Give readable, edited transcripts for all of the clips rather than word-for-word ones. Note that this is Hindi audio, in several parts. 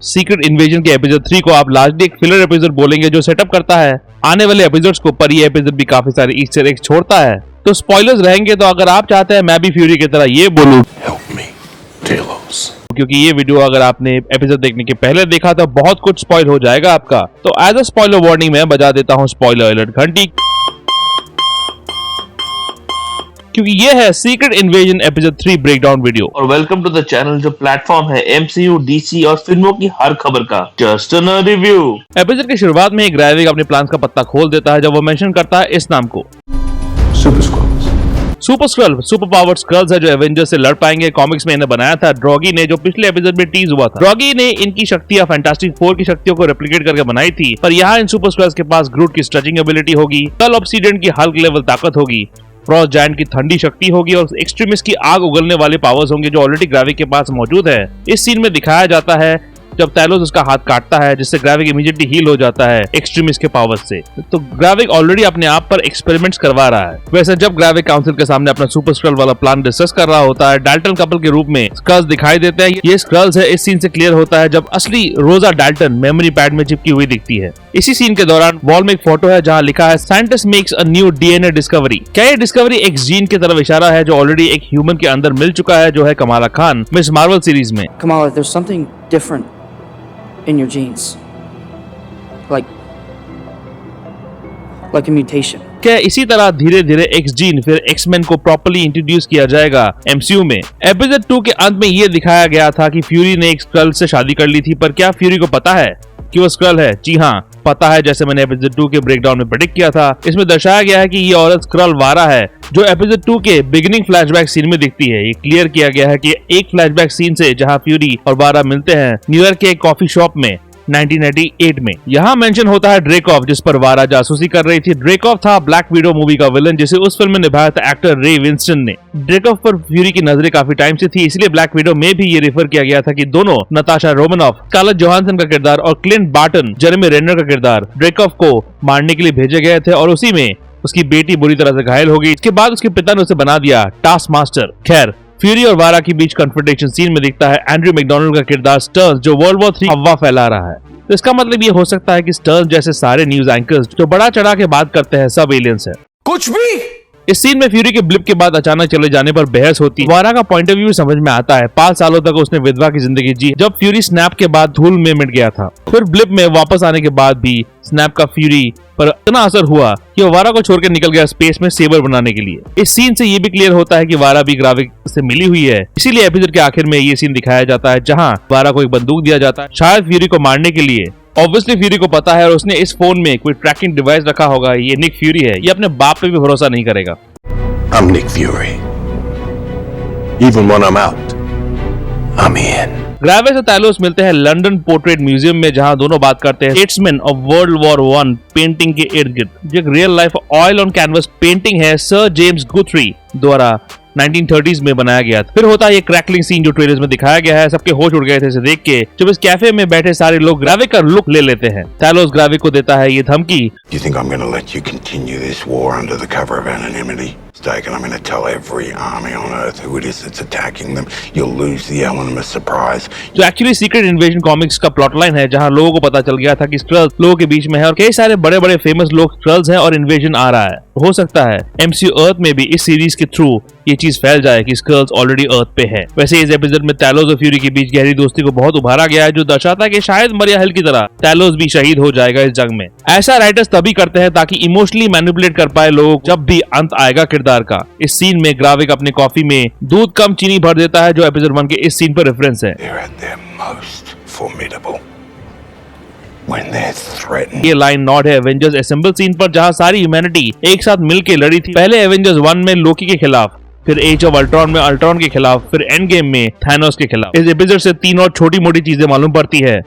सीक्रेट इन्वेजन के एपिसोड 3 को आप लार्जली एक फिलर एपिसोड बोलेंगे जो सेटअप करता है आने वाले एपिसोड्स को, पर ये एपिसोड भी काफी सारे ईस्टर एग्स छोड़ता है, तो स्पॉयलर्स रहेंगे। तो अगर आप चाहते हैं मैं भी फ्यूरी की तरह ये बोलूं, क्योंकि ये वीडियो अगर आपने एपिसोड देखने के पहले देखा तो बहुत कुछ स्पॉइल हो जाएगा आपका, तो एज अ स्पॉइलर वार्निंग मैं बजा देता हूँ स्पॉइलर अलर्ट घंटी, क्योंकि ये है secret invasion episode 3 breakdown video. और वेलकम टू द चैनल जो प्लेटफॉर्म है एमसीयू, डीसी और फिल्मों की हर खबर का जस्ट अ रिव्यू। एपिसोड की शुरुआत में ग्राविक अपने प्लान्स का पत्ता खोल देता है जब वो मेंशन करता है इस नाम को, super Skrull. Super powered Skrulls है जो एवेंजर्स से लड़ पाएंगे। कॉमिक्स में इन्हें बनाया था ड्रॉगी ने, जो पिछले एपिसोड में टीज हुआ था। ड्रॉगी ने इनकी शक्तियां फैंटास्टिक फोर की शक्तियों को रेप्लिकेट करके बनाई थी, पर यहाँ इन सुपर स्क्रल्स के पास ग्रूट की स्ट्रेचिंग एबिलिटी होगी, कल ऑब्सीडियन की हल्क लेवल ताकत होगी, फ्रॉस्ट जायंट की ठंडी शक्ति होगी और एक्सट्रीमिस्ट की आग उगलने वाले पावर्स होंगे जो ऑलरेडी ग्राविक के पास मौजूद है। इस सीन में दिखाया जाता है जब थैलोस उसका हाथ काटता है जिससे ग्राविक इमीडिएटली हील हो जाता है एक्सट्रीमिस्ट के पावर से। तो ग्राविक ऑलरेडी अपने आप पर एक्सपेरिमेंट्स करवा रहा है। वैसे जब ग्राविक काउंसिल के सामने अपना सुपर स्क्रल वाला प्लान डिस्कस कर रहा होता है, डाल्टन कपल के रूप में स्क्रल्स दिखाई देते हैं। ये स्क्रल्स है, इस सीन से क्लियर होता है जब असली रोजा डाल्टन मेमोरी पैड में चिपकी हुई दिखती है। इसी सीन के दौरान वॉल में एक फोटो है जहाँ लिखा है scientist makes a new DNA discovery. क्या ये डिस्कवरी एक जीन की तरफ इशारा है जो ऑलरेडी एक ह्यूमन के अंदर मिल चुका है, जो है Kamala Khan miss Marvel series में। Kamala, there's something different in your genes, like a mutation. क्या इसी तरह धीरे धीरे एक्स जीन फिर एक्समैन को प्रॉपर्ली इंट्रोड्यूस किया जाएगा एमसीयू में। एपिसोड 2 के अंत में ये दिखाया गया था कि फ्यूरी ने एक स्क्रल से शादी कर ली थी, पर क्या फ्यूरी को पता है कि वो स्क्रल है? जी हाँ, पता है, जैसे मैंने एपिसोड 2 के ब्रेकडाउन में प्रेडिक्ट किया था। इसमें दर्शाया गया है कि ये औरत स्क्रल वारा है जो एपिसोड 2 के बिगिनिंग फ्लैशबैक सीन में दिखती है। ये क्लियर किया गया है कि एक फ्लैशबैक सीन से जहां फ्यूरी और वारा मिलते हैं न्यूयॉर्क के एक कॉफी शॉप में 1998 में। यहाँ मेंशन होता है ड्रेकॉफ, जिस पर वारा जासूसी कर रही थी। ड्रेकॉफ था ब्लैक विडो मूवी का विलन जिसे उस फिल्म में निभाया था एक्टर रे विंस्टन ने। ड्रेकॉफ पर फ्यूरी की नजरें काफी टाइम से थी, इसलिए ब्लैक विडो में भी ये रेफर किया गया था कि दोनों नताशा रोमनॉफ, स्कारलेट जोहानसन का किरदार और क्लिंट बार्टन, जेरेमी रेनर का किरदार ड्रेकॉफ को मारने के लिए भेजे गए थे और उसी में उसकी बेटी बुरी तरह से घायल हो गई। इसके बाद उसके पिता ने उसे बना दिया टास्क मास्टर। खैर, फ्यूरी और वारा के बीच कन्फ्रंटेशन सीन में दिखता है एंड्रयू मैकडोनाल्ड का किरदार स्टर्न्स, जो वर्ल्ड वॉर 3 अफवाह फैला रहा है। तो इसका मतलब ये हो सकता है कि स्टर्न्स जैसे सारे न्यूज एंकर्स जो बड़ा चढ़ा के बात करते हैं सब एलियंस है। कुछ भी। इस सीन में फ्यूरी के ब्लिप के बाद अचानक चले जाने पर बहस होती है। वारा का पॉइंट ऑफ व्यू समझ में आता है। 5 सालों तक उसने विधवा की जिंदगी जी, जब फ्यूरी स्नैप के बाद धूल में मिट गया था। फिर ब्लिप में वापस आने के बाद भी स्नैप का फ्यूरी पर इतना असर हुआ कि वो वारा को छोड़ के निकल गया स्पेस में सेबर बनाने के लिए। इस सीन से ये भी क्लियर होता है कि वारा भी ग्राविक से मिली हुई है, इसीलिए एपिसोड के आखिर में ये सीन दिखाया जाता है जहाँ वारा को एक बंदूक दिया जाता है, शायद फ्यूरी को मारने के लिए। ऑब्वियसली फ्यूरी को पता है और उसने इस फोन में कोई ट्रैकिंग डिवाइस रखा होगा। ये निक फ्यूरी है, ये अपने बाप पे भी भरोसा नहीं करेगा। I'm Nick Fury. Even when I'm out, I'm in. ग्राविस और थैलोस मिलते हैं लंदन पोर्ट्रेट म्यूजियम में, जहां दोनों बात करते हैं statesman of world war 1 painting के इर्द गिर्द, जो एक real life oil on canvas painting है सर जेम्स गुथरी द्वारा 1930s में बनाया गया था। फिर होता है ये क्रैकलिंग सीन जो ट्रेलर्स में दिखाया गया है। सबके होश उड़ गए थे इसे देख के, जब इस कैफे में बैठे सारे लोग ग्राविक का लुक ले लेते हैं। थैलोस ग्राविक को देता है ये धमकी, You think I'm gonna let you continue this war under the cover of anonymity? Mistake, and I'm gonna tell every army on Earth who it is that's attacking them. You'll lose the element of surprise. जो एक्चुअली सीक्रेट इन्वेजन कॉमिक्स का प्लॉट लाइन है, जहाँ लोगों को पता चल गया था कि स्क्रल्स लोगों के बीच में है और कई सारे बड़े बड़े फेमस लोग स्क्रल्स हैं और इन्वेजन आ रहा है। हो सकता है एमसीयू अर्थ में भी इस सीरीज के थ्रू ये चीज फैल जाए कि स्क्रल्स ऑलरेडी अर्थ पे है। वैसे इस एपिसोड में थैलोस और फ्यूरी के बीच गहरी दोस्ती को बहुत उभारा गया है, जो दर्शाता है कि शायद मरिया हिल की तरह थैलोस भी शहीद हो जाएगा इस जंग में। ऐसा राइटर्स तभी करते हैं ताकि इमोशनली मैनिपुलेट कर पाए लोग जब भी अंत आएगा किरदार का। इस सीन में ग्राविक अपने कॉफी में दूध कम चीनी भर देता है, जो एपिसोड 1 के इस सीन पर रेफरेंस है। They're at their most formidable when they're threatened. ये लाइन नॉट है एवेंजर्स असेंबल सीन पर, जहां सारी ह्यूमैनिटी एक साथ मिलकर लड़ी थी। पहले एवेंजर्स 1 में लोकी के खिलाफ, फिर एज ऑफ अल्ट्रॉन में अल्ट्रॉन के खिलाफ, फिर एंड गेम में थैनोस के खिलाफ। इस एपिसोड से 3 और छोटी मोटी चीजें मालूम पड़ती है।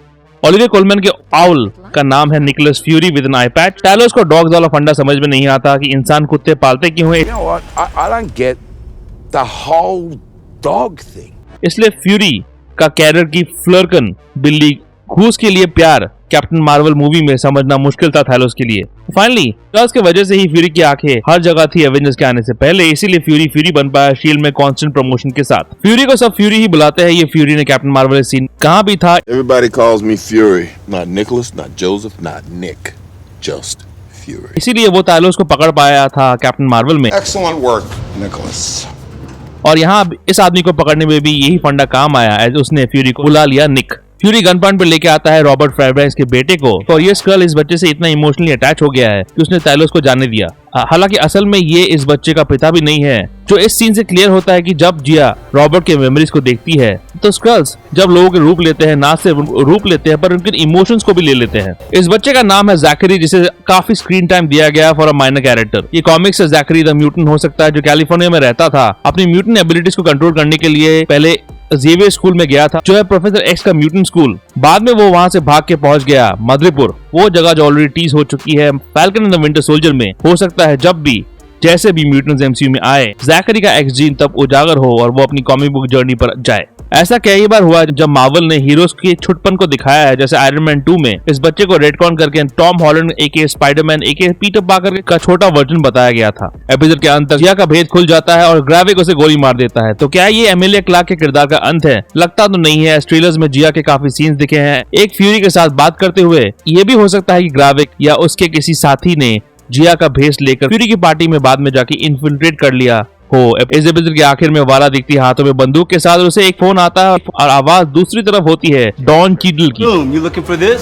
ओलिविया कोलमैन के आउल का नाम है Nicholas Fury with an eye patch. Talos को डॉग्स वाला फंडा समझ में नहीं आता कि इंसान कुत्ते पालते क्यों हैं। You know what? I don't get the whole dog thing. इसलिए फ्यूरी का कैरियर की फ्लर्कन बिल्ली घूस के लिए प्यार कैप्टन मार्वल मूवी में समझना मुश्किल था थैलोस के लिए। फाइनली स्कल्स की वजह से ही फ्यूरी की आंखें हर जगह थी एवेंजर्स के आने से पहले, इसीलिए फ्यूरी बन पाया शील्ड में कांस्टेंट प्रमोशन के साथ। फ्यूरी को सब फ्यूरी ही बुलाते हैं, ये फ्यूरी ने कैप्टन मार्वल सीन कहाँ भी था। Everybody calls me Fury. Not Nicholas, not Joseph, not Nick. Just Fury. इसीलिए वो थैलोस को पकड़ पाया था कैप्टन मार्वल में, Excellent work, Nicholas. और यहाँ इस आदमी को पकड़ने में भी यही फंडा काम आया एज उसने फ्यूरी को बुला लिया निक। फ्यूरी गन पॉइंट पे लेके आता है रॉबर्ट फ्राइब्राइस के बेटे को, और ये स्क्रल इस बच्चे से इतना इमोशनली अटैच हो गया है कि उसने थैलोस को जाने दिया। हालांकि असल में ये इस बच्चे का पिता भी नहीं है, जो इस सीन से क्लियर होता है कि जब जिया रॉबर्ट के मेमोरीज को देखती है तो स्क्रल्स जब लोगों के रूप लेते हैं, ना सिर्फ रूप लेते हैं पर उनके इमोशंस को भी ले लेते हैं। इस बच्चे का नाम है जैकरी, जिसे काफी स्क्रीन टाइम दिया गया फॉर अ माइनर कैरेक्टर। ये कॉमिक्स से जैकरी द म्यूटेंट हो सकता है जो कैलिफोर्निया में रहता था। अपनी म्यूटेंट एबिलिटीज को कंट्रोल करने के लिए पहले जेवियर स्कूल में गया था, जो है प्रोफेसर एक्स का म्यूटेंट स्कूल। बाद में वो वहां से भाग के पहुंच गया मद्रिपुर, वो जगह जो ऑलरेडी टीज हो चुकी है falcon and the winter soldier में। हो सकता है जब भी जैसे भी म्यूटेंट्स एमसीयू में आए, जैकरी का एक्स जीन तब उजागर हो और वो अपनी कॉमिक बुक जर्नी पर जाए। ऐसा कई बार हुआ जब मार्वल ने हीरोज के छुटपन को दिखाया है, जैसे आयरन मैन 2 में इस बच्चे को रेडकॉन करके टॉम हॉलैंड एके स्पाइडरमैन एके पीटर पार्कर का छोटा वर्जन बताया गया था। एपिसोड के अंत तक जिया का भेद खुल जाता है और ग्राविक उसे गोली मार देता है। तो क्या ये एमिलिया क्लार्क के किरदार का अंत है? लगता तो नहीं है। ट्रेलर्स में जिया के काफी सीन्स दिखे हैं एक फ्यूरी के साथ बात करते हुए। ये भी हो सकता है कि ग्राविक या उसके किसी साथी ने जिया का भेष लेकर फ्यूरी की पार्टी में बाद में जाके इन्फिल्ट्रेट कर लिया हो। इस एपिसोड के आखिर में वारा दिखती है हाथों में बंदूक के साथ, और उसे एक फोन आता है और आवाज दूसरी तरफ होती है डॉन चीडल की। You looking for this?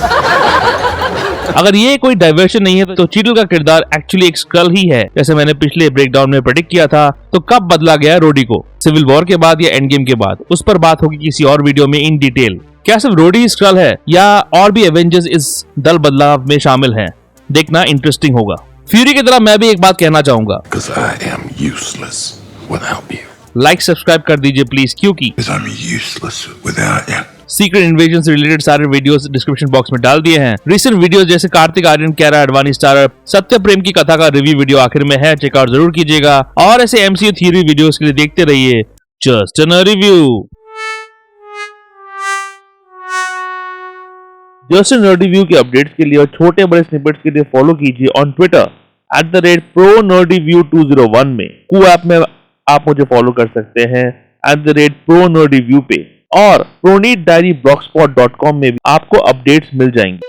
अगर ये कोई डाइवर्शन नहीं है तो चीडल का किरदार एक्चुअली एक स्क्रल ही है, जैसे मैंने पिछले ब्रेकडाउन में प्रेडिक्ट किया था। तो कब बदला गया रोडी को, सिविल वॉर के बाद या एंड गेम के बाद? उस पर बात होगी किसी और वीडियो में इन डिटेल। क्या सिर्फ रोडी स्क्रल है या और भी एवेंजर्स इस दल बदलाव में शामिल हैं? देखना इंटरेस्टिंग होगा। फ्यूरी की तरह मैं भी एक बात कहना चाहूंगा, Because I am useless without you. Like subscribe कर दीजिए प्लीज, क्योंकि Because I'm useless without you. Secret invasion से रिलेटेड सारे वीडियोस डिस्क्रिप्शन बॉक्स में डाल दिए हैं। रिसेंट वीडियोस जैसे कार्तिक आर्यन, कैरा एडवानी स्टारर, सत्य प्रेम की कथा का रिव्यू वीडियो आखिर में है, चेकआउट जरूर कीजिएगा। और ऐसे एमसीयू थ्योरी वीडियोस के लिए देखते रहिए just an review. Just an review के अपडेट्स के लिए और छोटे बड़े स्निपेट्स के लिए फॉलो कीजिए ऑन ट्विटर @ProNerdReview201 में। कू ऐप में आप मुझे फॉलो कर सकते हैं @ProNerdReview पे, और ProNerdDiaryBlogspot.com में भी आपको अपडेट्स मिल जाएंगे।